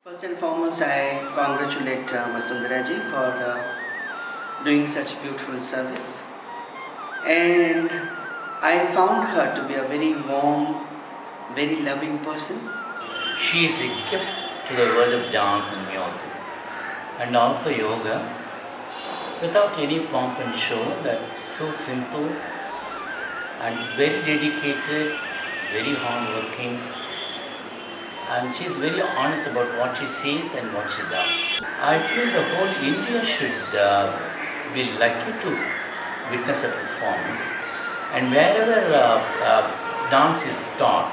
First and foremost, I congratulate Vasundhara ji for doing such beautiful service. And I found her to be a very warm, very loving person. She is a gift to the world of dance and music, and also yoga, without any pomp and show. That's so simple and very dedicated, very hardworking, and she is very honest about what she says and what she does. I feel the whole India should be lucky to witness a performance, and wherever dance is taught,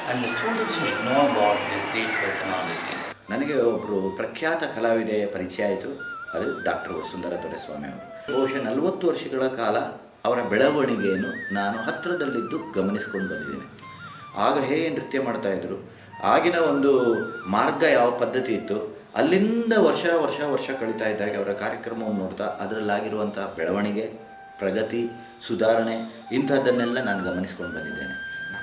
and the students should know about this great personality. ನನಗೆ ಒಬ್ಬರು ಪ್ರಖ್ಯಾತ ಕಲಾವಿದೆಯ ಪರಿಚಯ ಆಯಿತು. ಅದು doctor Vasundhara Doreswamy ಅವರು. ಬಹುಶಃ 40 ವರ್ಷಗಳ ಕಾಲ ಅವರ ಬೆಳವಣಿಗೆಯನ್ನು ನಾನು ಹತ್ತಿರದಲ್ಲಿದ್ದು ಗಮನಿಸ್ಕೊಂಡು ಬಂದಿದ್ದೇನೆ. ಆಗ ಹೇಗೆ ನೃತ್ಯ ಮಾಡ್ತಾಯಿದ್ರು, ಆಗಿನ ಒಂದು ಮಾರ್ಗ ಯಾವ ಪದ್ಧತಿ ಇತ್ತು, ಅಲ್ಲಿಂದ ವರ್ಷ ಕಳೀತಾ ಇದ್ದಾಗ ಅವರ ಕಾರ್ಯಕ್ರಮವನ್ನು ನೋಡ್ತಾ ಅದರಲ್ಲಾಗಿರುವಂಥ ಬೆಳವಣಿಗೆ, ಪ್ರಗತಿ, ಸುಧಾರಣೆ ಇಂಥದ್ದನ್ನೆಲ್ಲ ನಾನು ಗಮನಿಸ್ಕೊಂಡು ಬಂದಿದ್ದೇನೆ.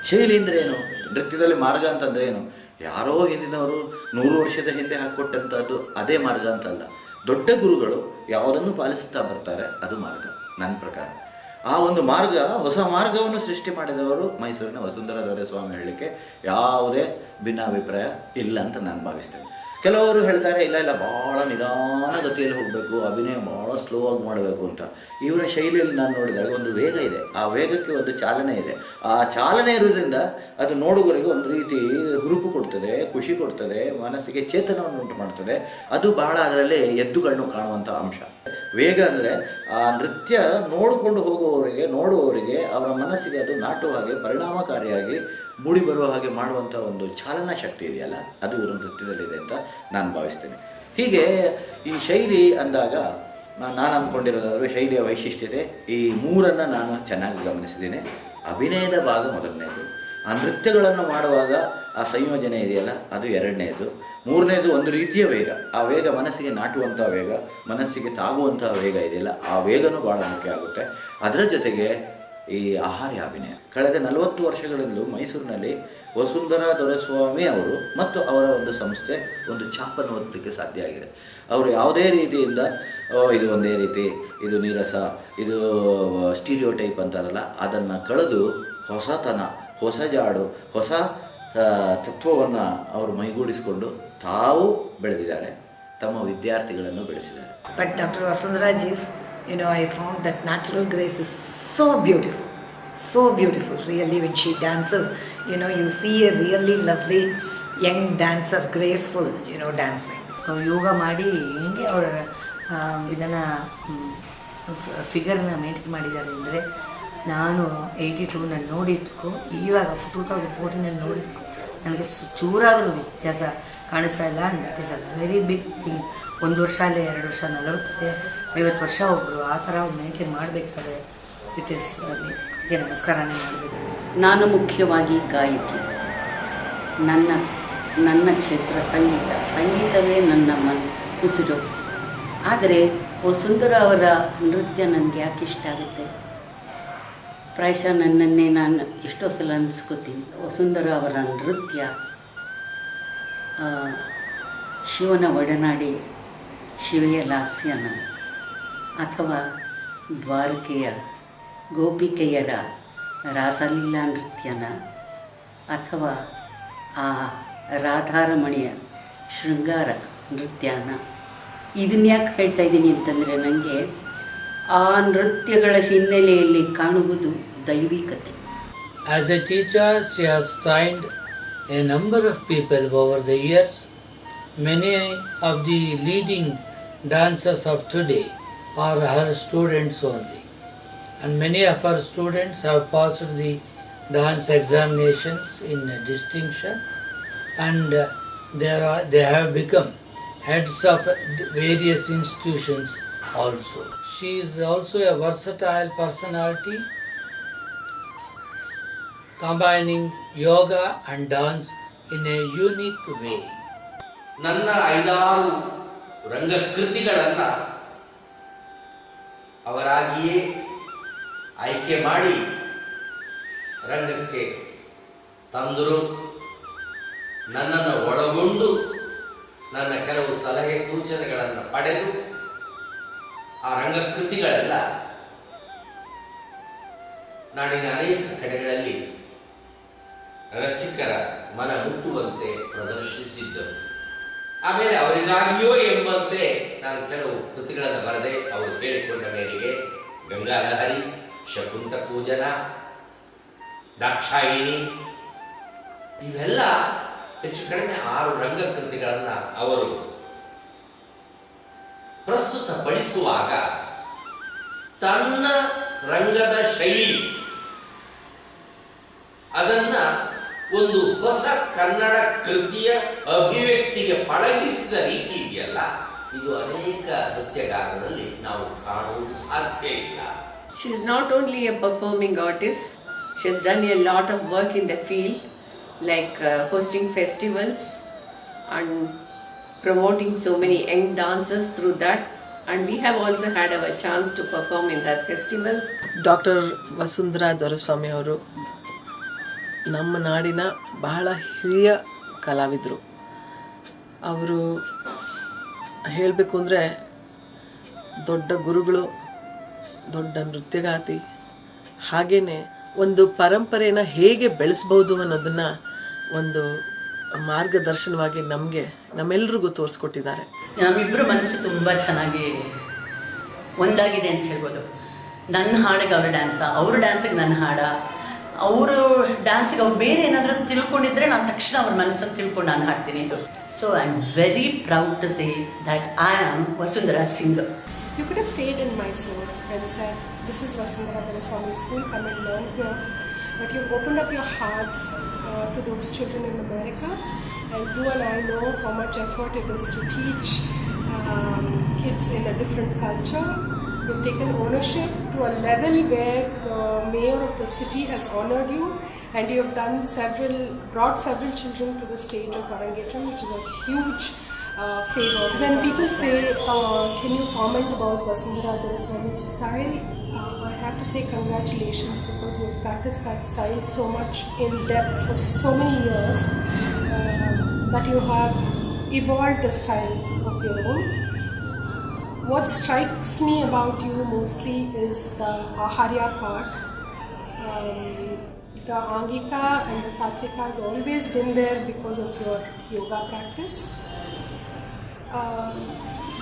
ಶೈಲಿ ಅಂದರೆ ಏನು, ನೃತ್ಯದಲ್ಲಿ ಮಾರ್ಗ ಅಂತಂದರೆ ಏನು, ಯಾರೋ ಹಿಂದಿನವರು 100 ವರ್ಷದ ಹಿಂದೆ ಹಾಕ್ಕೊಟ್ಟಂಥದ್ದು ಅದೇ ಮಾರ್ಗ ಅಂತಲ್ಲ. ದೊಡ್ಡ ಗುರುಗಳು ಯಾವುದನ್ನು ಪಾಲಿಸುತ್ತಾ ಬರ್ತಾರೆ, ಅದು ಮಾರ್ಗ ನನ್ನ ಪ್ರಕಾರ. ಆ ಒಂದು ಮಾರ್ಗ, ಹೊಸ ಮಾರ್ಗವನ್ನು ಸೃಷ್ಟಿ ಮಾಡಿದವರು ಮೈಸೂರಿನ ವಸುಂಧರಾ ದೊರೆಸ್ವಾಮಿ ಹೇಳಲಿಕ್ಕೆ ಯಾವುದೇ ಭಿನ್ನಾಭಿಪ್ರಾಯ ಇಲ್ಲ ಅಂತ ನಾನು ಭಾವಿಸ್ತೇನೆ. ಕೆಲವರು ಹೇಳ್ತಾರೆ ಇಲ್ಲ ಭಾಳ ನಿಧಾನ ಗತಿಯಲ್ಲಿ ಹೋಗಬೇಕು, ಅಭಿನಯ ಭಾಳ ಸ್ಲೋ ಆಗಿ ಮಾಡಬೇಕು ಅಂತ. ಇವರ ಶೈಲಿಯಲ್ಲಿ ನಾನು ನೋಡಿದಾಗ ಒಂದು ವೇಗ ಇದೆ, ಆ ವೇಗಕ್ಕೆ ಒಂದು ಚಾಲನೆ ಇದೆ. ಆ ಚಾಲನೆ ಇರೋದ್ರಿಂದ ಅದು ನೋಡುಗರಿಗೆ ಒಂದು ರೀತಿ ಹುರುಪು ಕೊಡ್ತದೆ, ಖುಷಿ ಕೊಡ್ತದೆ, ಮನಸ್ಸಿಗೆ ಚೇತನವನ್ನು ಉಂಟು ಮಾಡ್ತದೆ. ಅದು ಬಹಳ ಅದರಲ್ಲಿ ಎದ್ದುಗಳನ್ನು ಕಾಣುವಂಥ ಅಂಶ. ವೇಗ ಅಂದರೆ ಆ ನೃತ್ಯ ನೋಡಿಕೊಂಡು ನೋಡುವವರಿಗೆ ಅವರ ಮನಸ್ಸಿಗೆ ಅದು ನಾಟುವ ಹಾಗೆ, ಪರಿಣಾಮಕಾರಿಯಾಗಿ ಮೂಡಿ ಬರುವ ಹಾಗೆ ಮಾಡುವಂಥ ಒಂದು ಚಾಲನಾ ಶಕ್ತಿ ಇದೆಯಲ್ಲ, ಅದು ಇವರು ನೃತ್ಯದಲ್ಲಿದೆ ಅಂತ ನಾನು ಭಾವಿಸ್ತೇನೆ. ಹೀಗೆ ಈ ಶೈಲಿ ಅಂದಾಗ ನಾನು ಅಂದ್ಕೊಂಡಿರೋದಾದರೂ ಶೈಲಿಯ ವೈಶಿಷ್ಟ್ಯತೆ ಈ 3 ನಾನು ಚೆನ್ನಾಗಿ ಗಮನಿಸಿದ್ದೇನೆ. ಅಭಿನಯದ ಭಾಗ ಮೊದಲನೇದು, ಆ ನೃತ್ಯಗಳನ್ನು ಮಾಡುವಾಗ ಆ ಸಂಯೋಜನೆ ಇದೆಯಲ್ಲ ಅದು 2ನೇದು, 3ನೇದು ಒಂದು ರೀತಿಯ ವೇಗ. ಆ ವೇಗ ಮನಸ್ಸಿಗೆ ನಾಟುವಂಥ ವೇಗ, ಮನಸ್ಸಿಗೆ ತಾಗುವಂಥ ವೇಗ ಇದೆಯಲ್ಲ, ಆ ವೇಗನೂ ಭಾಳ ಮುಖ್ಯ ಆಗುತ್ತೆ. ಅದರ ಜೊತೆಗೆ ಈ ಆಹಾರ್ಯ ಅಭಿನಯ. ಕಳೆದ 40 ವರ್ಷಗಳಿಂದಲೂ ಮೈಸೂರಿನಲ್ಲಿ ವಸುಂಧರಾ ದೊರೆಸ್ವಾಮಿ ಅವರು ಮತ್ತು ಅವರ ಒಂದು ಸಂಸ್ಥೆ ಒಂದು ಛಾಪನ್ನು ಹೊತ್ತಲಿಕ್ಕೆ ಸಾಧ್ಯ ಆಗಿದೆ. ಅವರು ಯಾವುದೇ ರೀತಿಯಿಂದ ಇದು ಒಂದೇ ರೀತಿ, ಇದು ನೀರಸ, ಇದು ಸ್ಟೀರಿಯೋ ಟೈಪ್ ಅಂತಾರಲ್ಲ, ಅದನ್ನು ಕಳೆದು ಹೊಸತನ, ಹೊಸ ಜಾಡು, ಹೊಸ ತತ್ವವನ್ನು ಅವರು ಮೈಗೂಡಿಸಿಕೊಂಡು ತಾವು ಬೆಳೆದಿದ್ದಾರೆ, ತಮ್ಮ ವಿದ್ಯಾರ್ಥಿಗಳನ್ನು ಬೆಳೆಸಿದ್ದಾರೆ. But Dr. Vasundhara ji's, I found that natural grace is so beautiful really when she dances. You see a really lovely young dancer, graceful, dancing. ಯೋಗ ಮಾಡಿ ಹೆಂಗೆ ಅವರ ಇದನ್ನು ಫಿಗರ್ನ ಮೇಂಟೈನ್ ಮಾಡಿದ್ದಾರೆ ಅಂದರೆ, ನಾನು 82ನಲ್ಲಿ ನೋಡಿದ್ದಕ್ಕೂ ಇವಾಗ 2014ನಲ್ಲಿ ನೋಡಿದ್ದಕ್ಕೂ ನನಗೆ ಚೂರಾದರೂ ವ್ಯತ್ಯಾಸ ಕಾಣಿಸ್ತಾ ಇಲ್ಲ. And that is a very big thing. 1 ವರ್ಷ ಅಲ್ಲೇ 2 ವರ್ಷ 40 50 ವರ್ಷ ಒಬ್ಬರು ಆ ಥರ ಮೇಂಟೈನ್ ಮಾಡಬೇಕಾದ್ರೆ ಇಟ್ ಈಸ್ ನಮಸ್ಕಾರನೇ ಮಾಡಬೇಕು. ನಾನು ಮುಖ್ಯವಾಗಿ ಗಾಯಕಿ. ನನ್ನ ಕ್ಷೇತ್ರ ಸಂಗೀತವೇ ನನ್ನ ಉಸಿರು. ಆದರೆ ವಸುಂಧರಾ ಅವರ ನೃತ್ಯ ನನಗೆ ಯಾಕೆ ಇಷ್ಟ ಆಗುತ್ತೆ, ಪ್ರಾಯಶಃ ನನ್ನನ್ನೇ ನಾನು ಎಷ್ಟೋ ಸಲ ಅನಿಸ್ಕೋತೀನಿ. ವಸುಂಧರಾ ಅವರ ನೃತ್ಯ ಶಿವನ ಒಡನಾಡಿ ಶಿವೆಯ ಲಾಸ್ಯನ, ಅಥವಾ ದ್ವಾರಕೆಯ ಗೋಪಿಕೆಯರ ರಾಸಲೀಲಾ ನೃತ್ಯನ, ಅಥವಾ ಆ ರಾಧಾರಮಣಿಯ ಶೃಂಗಾರ ನೃತ್ಯನ. ಇದನ್ನ ಯಾಕೆ ಹೇಳ್ತಾ ಇದ್ದೀನಿ ಅಂತಂದರೆ, ನನಗೆ ಆ ನೃತ್ಯಗಳ ಹಿನ್ನೆಲೆಯಲ್ಲಿ ಕಾಣುವುದು ದೈವಿಕತೆ. As a teacher, she has trained a number of people over the years. Many of the leading dancers of today are her students only. And many of her students have passed the dance examinations in distinction, and they have become heads of various institutions also. She is also a versatile personality, combining yoga and dance in a unique way. ನನ್ನ 5-6 ರಂಗಕೃತಿಗಳನ್ನು ಅವರಾಗಿಯೇ ಆಯ್ಕೆ ಮಾಡಿ ರಂಗಕ್ಕೆ ತಂದರು. ನನ್ನನ್ನು ಒಳಗೊಂಡು ನನ್ನ ಕೆಲವು ಸಲಹೆ ಸೂಚನೆಗಳನ್ನು ಪಡೆದು ಆ ರಂಗಕೃತಿಗಳೆಲ್ಲ ನಾಡಿನ ಅನೇಕ ಕಡೆಗಳಲ್ಲಿ ರಸಿಕರ ಮನ ಮುಟ್ಟುವಂತೆ ಪ್ರದರ್ಶಿಸಿದ್ದರು. ಆಮೇಲೆ ಅವರಿಗಾಗಿಯೋ ಎಂಬಂತೆ ನಾನು ಕೆಲವು ಕೃತಿಗಳನ್ನು ಬರೆದೆ. ಅವರು ಕೇಳಿಕೊಂಡ ಮೇರೆಗೆ ಗಂಗಾಲಹರಿ, ಶಕುಂತ ಪೂಜನ, ದಾಕ್ಷಾಯಿಣಿ ಇವೆಲ್ಲ ಹೆಚ್ಚು ಕಡಿಮೆ 6 ರಂಗಕೃತಿಗಳನ್ನು ಅವರು ಪ್ರಸ್ತುತಪಡಿಸುವಾಗ ತನ್ನ ರಂಗದ ಶೈಲಿ ಅದನ್ನ ಒಂದು ಹೊಸ ಕನ್ನಡ ಕೃತಿಯ ಅಭಿವ್ಯಕ್ತಿಗೆ ಪಳಗಿಸಿದ ರೀತಿ ಇದೆಯಲ್ಲ, ಇದು ಅನೇಕ ನೃತ್ಯಗಾರರಲ್ಲಿ ನಾವು ಕಾಣುವುದು ಸಾಧ್ಯ ಇಲ್ಲ. She is not only a performing artist, she has done a lot of work in the field, like hosting festivals and promoting so many young dancers through that, and we have also had our chance to perform in their festivals. Doctor Vasundhara Doreswamy ಅವರು ನಮ್ಮ ನಾಡಿನ ಬಹಳ ಹಿರಿಯ ಕಲಾವಿದರು. ಅವರು ಹೇಳಬೇಕು ಅಂದರೆ ದೊಡ್ಡ ಗುರುಗಳು, ದೊಡ್ಡ ನೃತ್ಯಗಾತಿ, ಹಾಗೆಯೇ ಒಂದು ಪರಂಪರೆಯನ್ನು ಹೇಗೆ ಬೆಳೆಸ್ಬೋದು ಅನ್ನೋದನ್ನು ಒಂದು ಮಾರ್ಗದರ್ಶನವಾಗಿ ನಮ್ಮೆಲ್ರಿಗೂ ತೋರಿಸ್ಕೊಟ್ಟಿದ್ದಾರೆ. ನಮ್ಮಿಬ್ಬರು ಮನಸ್ಸು ತುಂಬ ಚೆನ್ನಾಗಿ ಒಂದಾಗಿದೆ ಅಂತ ಹೇಳ್ಬೋದು. ನನ್ನ ಹಾಡಿಗೆ ಅವ್ರ ಡ್ಯಾನ್ಸ, ಅವ್ರ ಡ್ಯಾನ್ಸಿಗೆ ನನ್ನ ಹಾಡ, ಅವರು ಡ್ಯಾನ್ಸಿಗೆ ಅವ್ರು ಬೇರೆ ಏನಾದರೂ ತಿಳ್ಕೊಂಡಿದ್ರೆ ನಾನು ತಕ್ಷಣ ಅವ್ರ ಮನಸ್ಸನ್ನು ತಿಳ್ಕೊಂಡು ನಾನು ಹಾಡ್ತೀನಿ. So I am very proud to say that I am Vasundhara singer. You could have stayed in Mysore and said, this is Vasundhara Doreswamy School, come and learn here. But you've opened up your hearts to those children in America. And you and I know how much effort it is to teach kids in a different culture. You've taken ownership to a level where the mayor of the city has honored you, and you have brought several children to the stage of Arangetram, which is a huge favor. When people say, can you comment about Vasundhara Doreswamy's style? I have to say congratulations, because you have practiced that style so much in depth for so many years that you have evolved a style of your own. What strikes me about you mostly is the Aharya part. The Angika and the Satvika has always been there because of your yoga practice.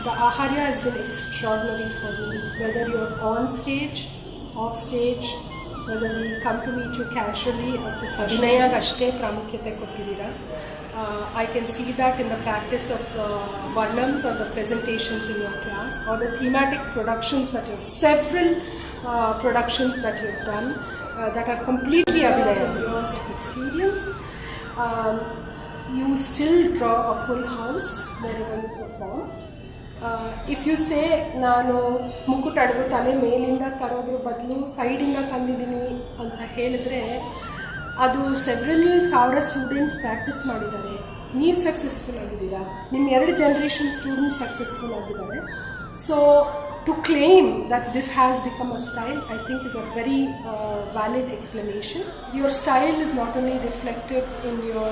The Aharya has been extraordinary for me, whether you're on stage, off stage, whether we come to meet you casually or ಅಭಿನಯಗಷ್ಟೇ ಪ್ರಾಮುಖ್ಯತೆ ಕೊಟ್ಟಿದ್ದೀರಾ. I can see that in the practice of the varnams or the presentations in your class, or the thematic productions that you have, several productions that you have done that are completely Abhinaya-based experience. You still draw a full house wherever you perform. If you say, ನಾನು ಮುಕುಟ್ ಅಡಗು ತಲೆ ಮೇಲಿಂದ ತರೋದ್ರ ಬದಲು ಸೈಡಿಂದ ತಂದಿದ್ದೀನಿ ಅಂತ ಹೇಳಿದ್ರೆ, ಅದು several 1000 students practice ಮಾಡಿದ್ದಾರೆ, ನೀವು ಸಕ್ಸಸ್ಫುಲ್ ಆಗಿದ್ದೀರಾ, ನಿಮ್ಮ 2 ಜನರೇಷನ್ ಸ್ಟೂಡೆಂಟ್ಸ್ ಸಕ್ಸಸ್ಫುಲ್ ಆಗಿದ್ದಾರೆ. So to claim that this has become a style, I think is a very valid explanation. Your style is not only reflected in your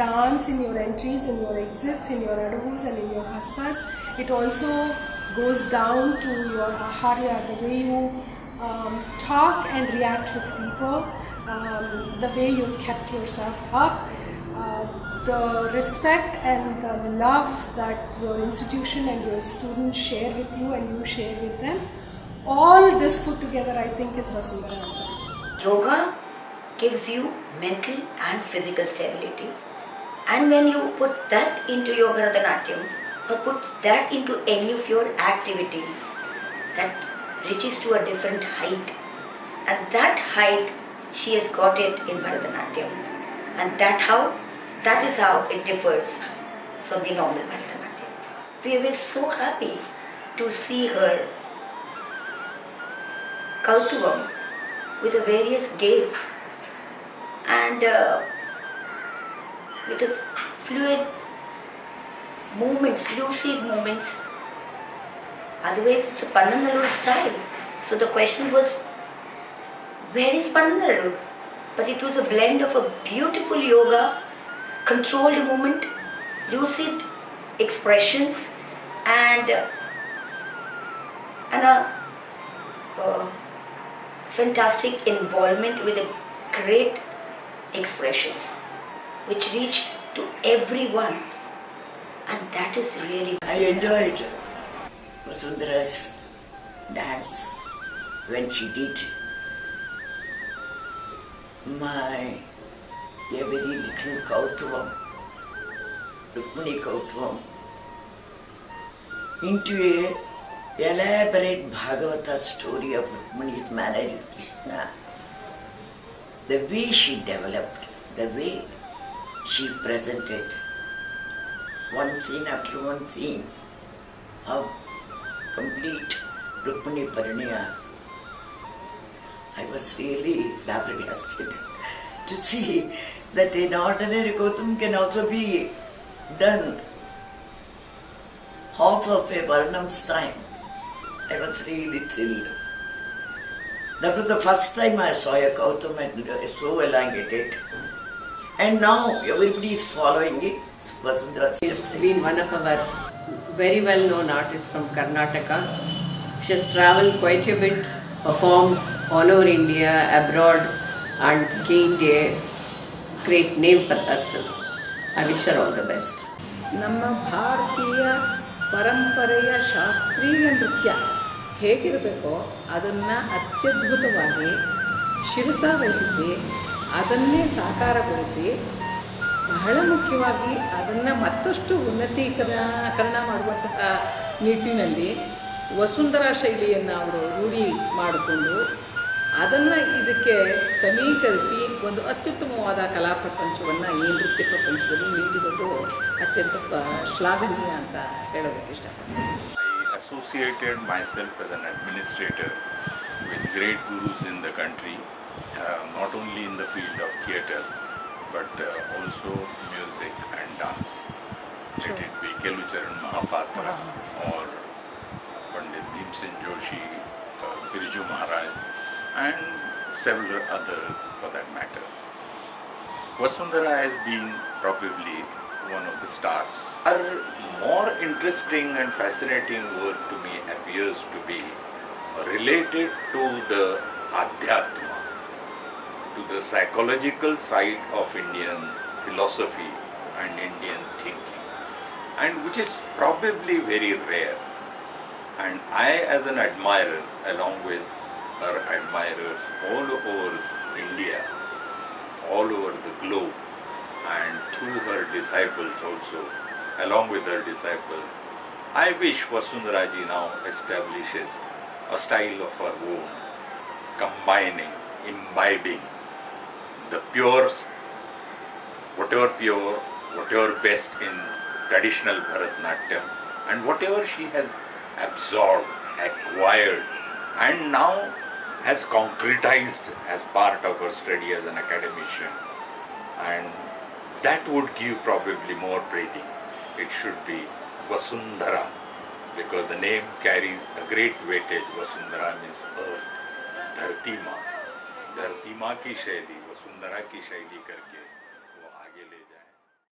dance, in your entries, in your exits, in your adavus and in your hastas. It also goes down to your aharya, the way you talk and react with people, the way you've kept yourself up, the respect and the love that your institution and your students share with you and you share with them. All this put together, I think, is Vasundhara's style. Yoga gives you mental and physical stability. And when you put that into your Bharatanatyam, or put that into any of your activity, that reaches to a different height. And that height, she has got it in Bharatanatyam. And that is how it differs from the normal Bharatanatyam. We were so happy to see her Kautuvam with the various gaze and with the fluid movements, lucid movements. Otherwise, it's a Pannanallur style. So the question was, where is Pannanallur? But it was a blend of a beautiful yoga, controlled movement, lucid expressions and a fantastic involvement with the great expressions which reached to everyone, and that is really. I enjoyed Vasundhara's dance when she did my very little Kautvam, Rukmini Kautvam, into a elaborate Bhagavata story of Rukmini's marriage with Krishna. The way she developed, the way she presented, one scene after one scene, how complete Rukmini Parinaya. I was really flabbergasted to see that an ordinary Kautam can also be done half of a Varnam's time. I was really thrilled. That was the first time I saw a Kautam and so elongated. And now everybody is following it. Vasundhara. She's been one of our very well known artists from Karnataka. She has travelled quite a bit, performed all over India, abroad, and gained a great name for herself. I wish her all the best. ನಮ್ಮ ಭಾರತೀಯ ಪರಂಪರೆಯ ಶಾಸ್ತ್ರೀಯ ನೃತ್ಯ ಹೇಗಿರಬೇಕೋ ಅದನ್ನು ಅತ್ಯದ್ಭುತವಾಗಿ ಶಿರಸಾವಹಿಸಿ ಅದನ್ನೇ ಸಾಕಾರಗೊಳಿಸಿ ಬಹಳ ಮುಖ್ಯವಾಗಿ ಅದನ್ನು ಮತ್ತಷ್ಟು ಉನ್ನತೀಕರಣ ಮಾಡುವಂತಹ ನಿಟ್ಟಿನಲ್ಲಿ ವಸುಂಧರಾ ಶೈಲಿಯನ್ನು ಅವರು ರೂಢಿ ಮಾಡಿಕೊಂಡು ಅದನ್ನು ಇದಕ್ಕೆ ಸಮೀಕರಿಸಿ ಒಂದು ಅತ್ಯುತ್ತಮವಾದ ಕಲಾ ಪ್ರಪಂಚವನ್ನು ಈ ನೃತ್ಯ ಪ್ರಪಂಚದಲ್ಲಿ ನೀಡಿರೋದು ಅತ್ಯಂತ ಶ್ಲಾಘನೀಯ ಅಂತ ಹೇಳೋದಕ್ಕೆ ಇಷ್ಟಪಡ್ತೀನಿ. I associated myself as an administrator with great gurus in the country, not only in the field of theatre but also music and dance. Let it be Kelucharan Mahapatra or Pandit Bhimsen Joshi, Birju Maharaj, and several others for that matter. Vasundhara has been probably one of the stars. Her more interesting and fascinating work to me appears to be related to the Adhyatma, to the psychological side of Indian philosophy and Indian thinking, and which is probably very rare. And I, as an admirer, along with her admirers all over India, all over the globe, and through her disciples also, along with her disciples, I wish Vasundhara ji now establishes a style of her own, combining, imbibing the pure, whatever best in traditional Bharatanatyam, and whatever she has absorbed, acquired, and now has concretized as part of her study as an academician. And that would give probably more breathing. It should be Vasundhara, because the name carries a great weightage. Vasundhara means earth, Dharti Ma. Dharti Ma ki shaili, Vasundhara ki shaili karke